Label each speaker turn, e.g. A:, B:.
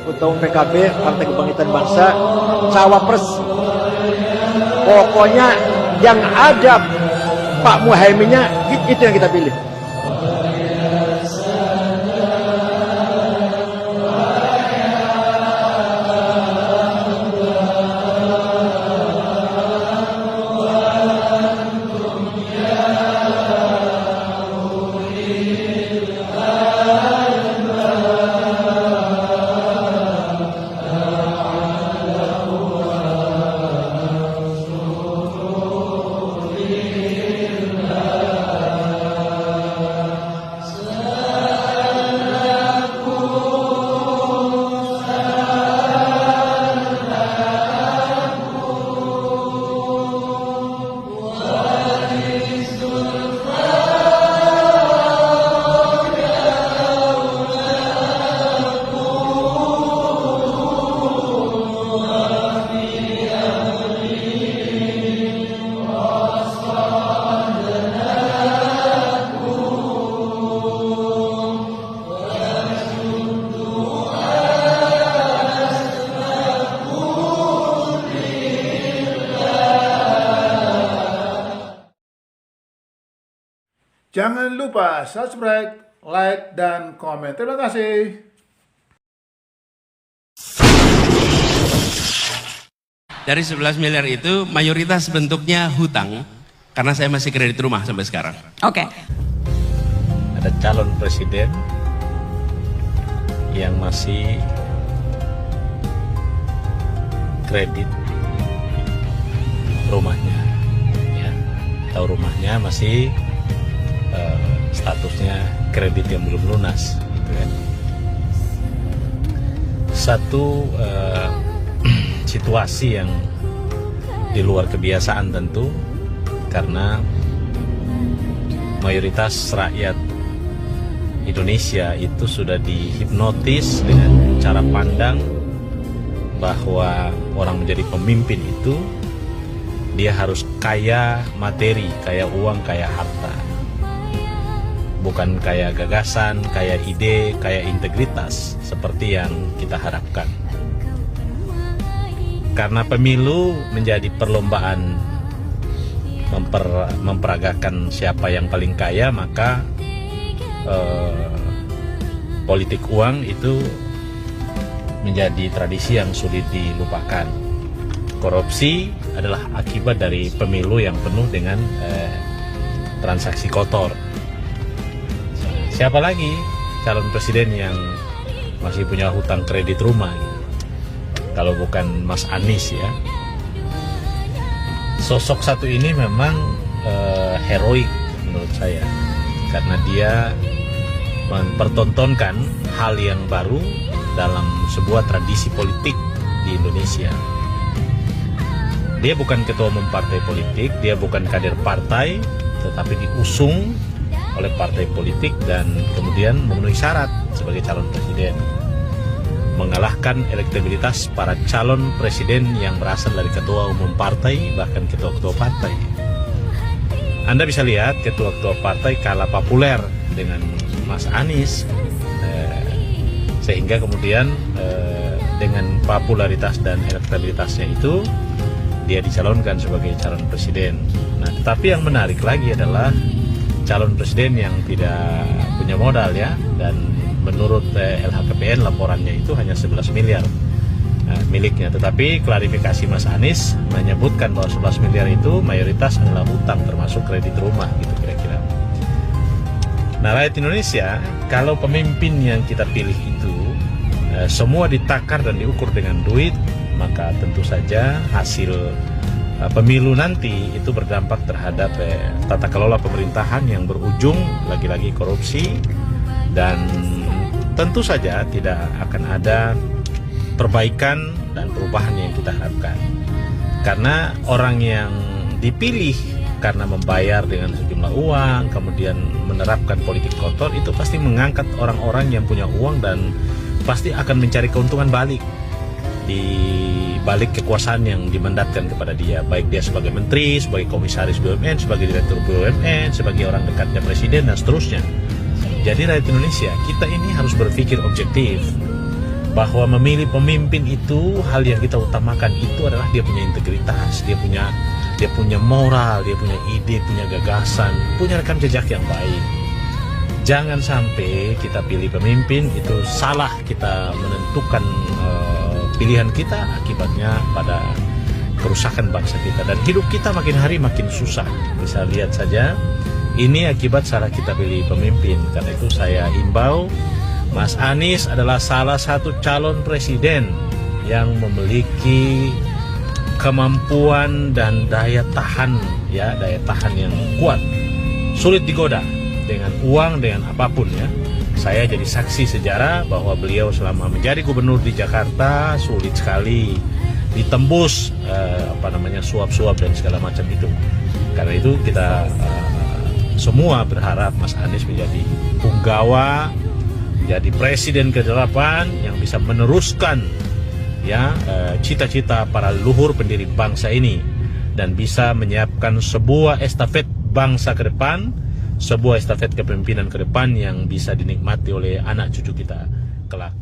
A: Ketua Umum PKB, Partai Kebangkitan Bangsa, cawapres. Pokoknya yang ada Pak Muhaiminnya, itu yang kita pilih.
B: Jangan lupa subscribe, like, dan komen. Terima kasih.
C: Dari 11 miliar itu mayoritas bentuknya hutang, karena saya masih kredit rumah sampai sekarang.
D: Oke.
E: Ada calon presiden yang masih kredit rumahnya, ya, atau rumahnya masih statusnya kredit yang belum lunas, gitu kan. Satu situasi yang di luar kebiasaan tentu, karena mayoritas rakyat Indonesia itu sudah dihipnotis dengan cara pandang bahwa orang menjadi pemimpin itu dia harus kaya materi, kaya uang, kaya harta, bukan kaya gagasan, kaya ide, kaya integritas seperti yang kita harapkan. Karena pemilu menjadi perlombaan memperagakan siapa yang paling kaya, maka politik uang itu menjadi tradisi yang sulit dilupakan. Korupsi adalah akibat dari pemilu yang penuh dengan transaksi kotor. Siapa lagi calon presiden yang masih punya hutang kredit rumah gitu? Kalau bukan Mas Anies, ya. Sosok satu ini memang heroik menurut saya, karena dia mempertontonkan hal yang baru dalam sebuah tradisi politik di Indonesia. Dia bukan ketua umum partai politik, dia bukan kader partai, tetapi diusung oleh partai politik dan kemudian memenuhi syarat sebagai calon presiden, mengalahkan elektabilitas para calon presiden yang berasal dari ketua umum partai, bahkan ketua-ketua partai. Anda bisa lihat ketua-ketua partai kalah populer dengan Mas Anies, sehingga kemudian dengan popularitas dan elektabilitasnya itu dia dicalonkan sebagai calon presiden. Nah, tetapi yang menarik lagi adalah calon presiden yang tidak punya modal, ya, dan menurut LHKPN laporannya itu hanya 11 miliar miliknya. Tetapi klarifikasi Mas Anies menyebutkan bahwa 11 miliar itu mayoritas adalah hutang, termasuk kredit rumah, gitu kira-kira. Nah, rakyat Indonesia, kalau pemimpin yang kita pilih itu semua ditakar dan diukur dengan duit, maka tentu saja hasil pemilu nanti itu berdampak terhadap tata kelola pemerintahan yang berujung lagi-lagi korupsi, dan tentu saja tidak akan ada perbaikan dan perubahan yang kita harapkan. Karena orang yang dipilih karena membayar dengan sejumlah uang, kemudian menerapkan politik kotor, itu pasti mengangkat orang-orang yang punya uang dan pasti akan mencari keuntungan balik di balik kekuasaan yang dimandatkan kepada dia, baik dia sebagai menteri, sebagai komisaris BUMN, sebagai direktur BUMN, sebagai orang dekatnya presiden, dan seterusnya. Jadi rakyat Indonesia, kita ini harus berpikir objektif. bahwa memilih pemimpin itu hal yang kita utamakan itu adalah dia punya integritas, dia punya moral, dia punya ide, punya gagasan, punya rekam jejak yang baik. Jangan sampai kita pilih pemimpin itu salah kita menentukan pilihan kita, akibatnya pada kerusakan bangsa kita dan hidup kita makin hari makin susah. Bisa lihat saja, ini akibat salah kita pilih pemimpin. Karena itu saya imbau, Mas Anies adalah salah satu calon presiden yang memiliki kemampuan dan daya tahan yang kuat, sulit digoda dengan uang, dengan apapun ya. Saya jadi saksi sejarah bahwa beliau selama menjadi gubernur di Jakarta sulit sekali ditembus suap-suap dan segala macam itu. Karena itu kita semua berharap Mas Anies menjadi punggawa, menjadi presiden ke-8 yang bisa meneruskan cita-cita para leluhur pendiri bangsa ini dan bisa menyiapkan sebuah estafet bangsa ke depan, sebuah estafet kepemimpinan ke depan yang bisa dinikmati oleh anak cucu kita kelak.